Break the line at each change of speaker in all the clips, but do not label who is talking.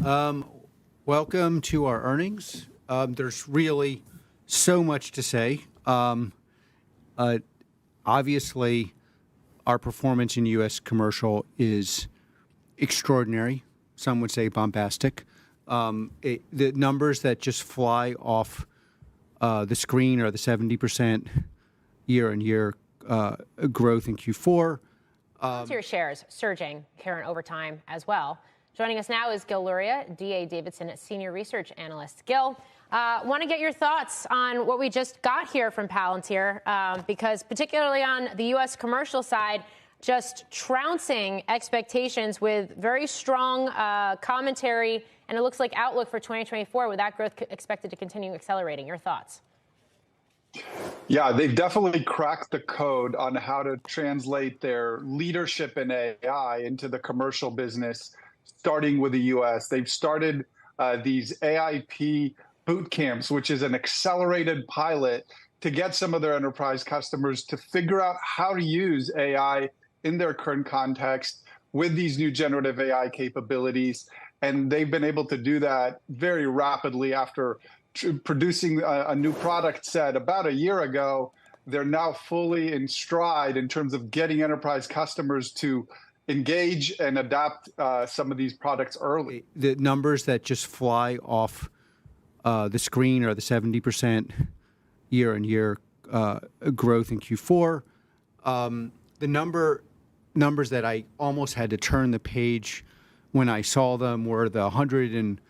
Um, Welcome to our earnings. There's really so much to say. Obviously, our performance in U.S. commercial is extraordinary. Some would say bombastic. The numbers that just fly off the screen are the 70% year-on-year growth in Q4.
Palantir shares surging here in overtime as well. Joining us now is Gil Luria, D.A. Davidson Senior Research Analyst. Gil, want to get your thoughts on what we just got here from Palantir, because particularly on the U.S. commercial side, just trouncing expectations with very strong commentary, and it looks like outlook for 2024 with that growth expected to continue accelerating. Your thoughts?
Yeah, they've definitely cracked the code on how to translate their leadership in AI into the commercial business, starting with the U.S. They've started these AIP boot camps, which is an accelerated pilot to get some of their enterprise customers to figure out how to use AI in their current context with these new generative AI capabilities. And they've been able to do that very rapidly after producing a new product set about a year ago. They're now fully in stride in terms of getting enterprise customers to engage and adapt some of these products early.
The numbers that just fly off the screen are the 70% year-on-year growth in Q4. The numbers that I almost had to turn the page when I saw them were the 100 and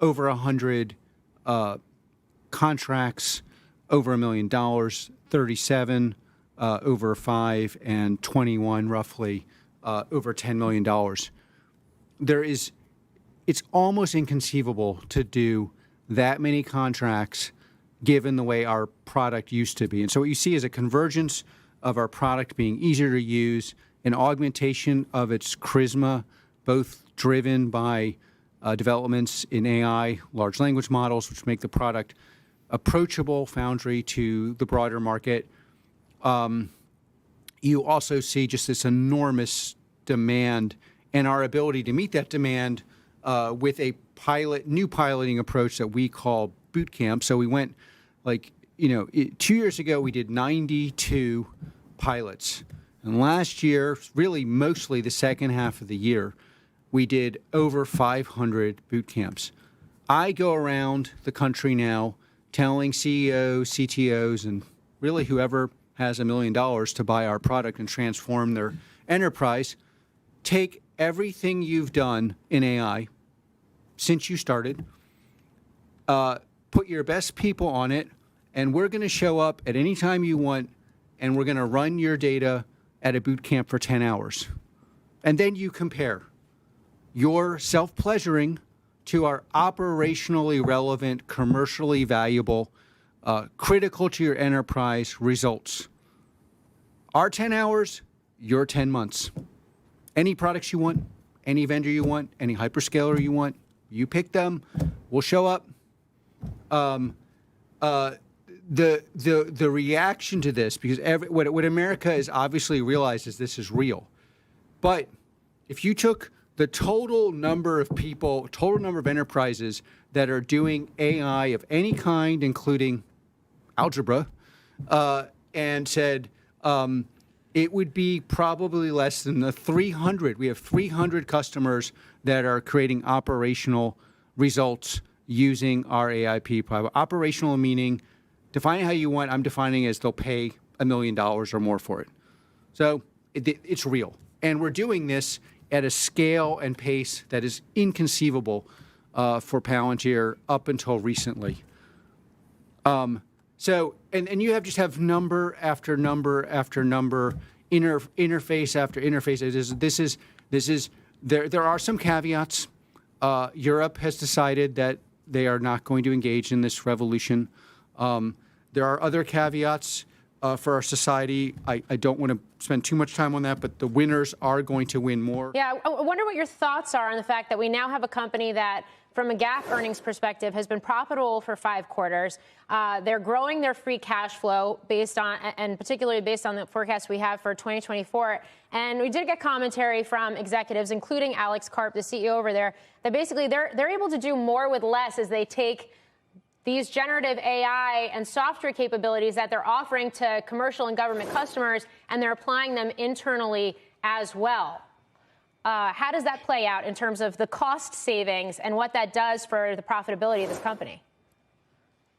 over 100 contracts over $1 million, 37 over 5, and 21 roughly over $10 million. It's almost inconceivable to do that many contracts given the way our product used to be. And so what you see is a convergence of our product being easier to use, an augmentation of its charisma, both driven by developments in AI, large language models, which make the product approachable Foundry to the broader market. You also see just this enormous demand and our ability to meet that demand with a new piloting approach that we call boot camp. So we went 2 years ago, we did 92 pilots. And last year, really mostly the second half of the year, we did over 500 boot camps. I go around the country now telling CEOs, CTOs, and really whoever has $1 million to buy our product and transform their enterprise, take everything you've done in AI since you started, put your best people on it, and we're going to show up at any time you want, and we're going to run your data at a boot camp for 10 hours. And then you compare your self-pleasuring to our operationally relevant, commercially valuable, critical to your enterprise results. Our 10 hours, your 10 months. Any products you want, any vendor you want, any hyperscaler you want, you pick them, we'll show up. The reaction to this, because what America has obviously realized is this is real. But if you took the total number of people, total number of enterprises that are doing AI of any kind, including algebra, and said it would be probably less than the 300. We have 300 customers that are creating operational results using our AIP product. Operational meaning, define it how you want. I'm defining it as they'll pay $1 million or more for it. So it's real. And we're doing this at a scale and pace that is inconceivable for Palantir up until recently. So you have number after number after number, interface after interface. There are some caveats. Europe has decided that they are not going to engage in this revolution. There are other caveats. for our society. I don't want to spend too much time on that, but the winners are going to win more.
Yeah, I wonder what your thoughts are on the fact that we now have a company that, from a GAAP earnings perspective, has been profitable for 5 quarters. They're growing their free cash flow and particularly based on the forecast we have for 2024. And we did get commentary from executives, including Alex Karp, the CEO over there, that basically they're able to do more with less as they take these generative AI and software capabilities that they're offering to commercial and government customers, and they're applying them internally as well. How does that play out in terms of the cost savings and what that does for the profitability of this company?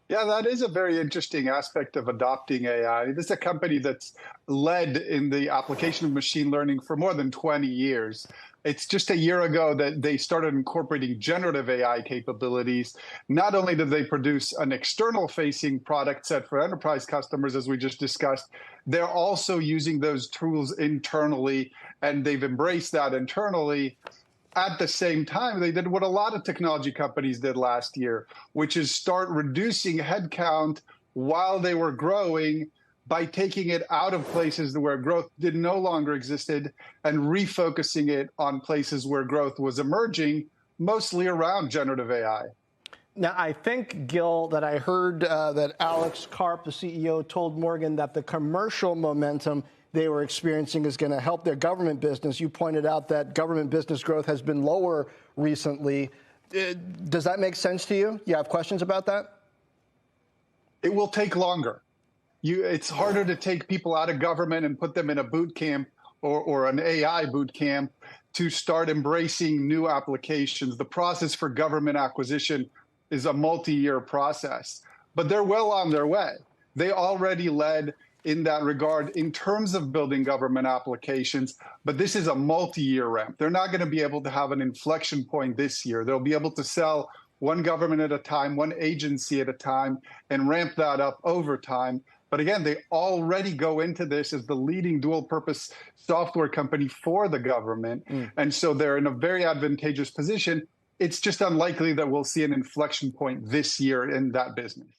Yeah, that is a very interesting aspect of adopting AI. This is a company that's led in the application of machine learning for more than 20 years. It's just a year ago that they started incorporating generative AI capabilities. Not only did they produce an external-facing product set for enterprise customers, as we just discussed, they're also using those tools internally, and they've embraced that internally. At the same time, they did what a lot of technology companies did last year, which is start reducing headcount while they were growing by taking it out of places where growth no longer existed and refocusing it on places where growth was emerging, mostly around generative AI.
Now, I think, Gil, that I heard that Alex Karp, the CEO, told Morgan that the commercial momentum they were experiencing is going to help their government business. You pointed out that government business growth has been lower recently. Does that make sense to you? You have questions about that?
It will take longer. It's harder to take people out of government and put them in a boot camp or an AI boot camp to start embracing new applications. The process for government acquisition is a multi-year process, but they're well on their way. They already led in that regard in terms of building government applications, but this is a multi-year ramp. They're not going to be able to have an inflection point this year. They'll be able to sell one government at a time, one agency at a time, and ramp that up over time. But again, they already go into this as the leading dual-purpose software company for the government, and so they're in a very advantageous position. It's just unlikely that we'll see an inflection point this year in that business.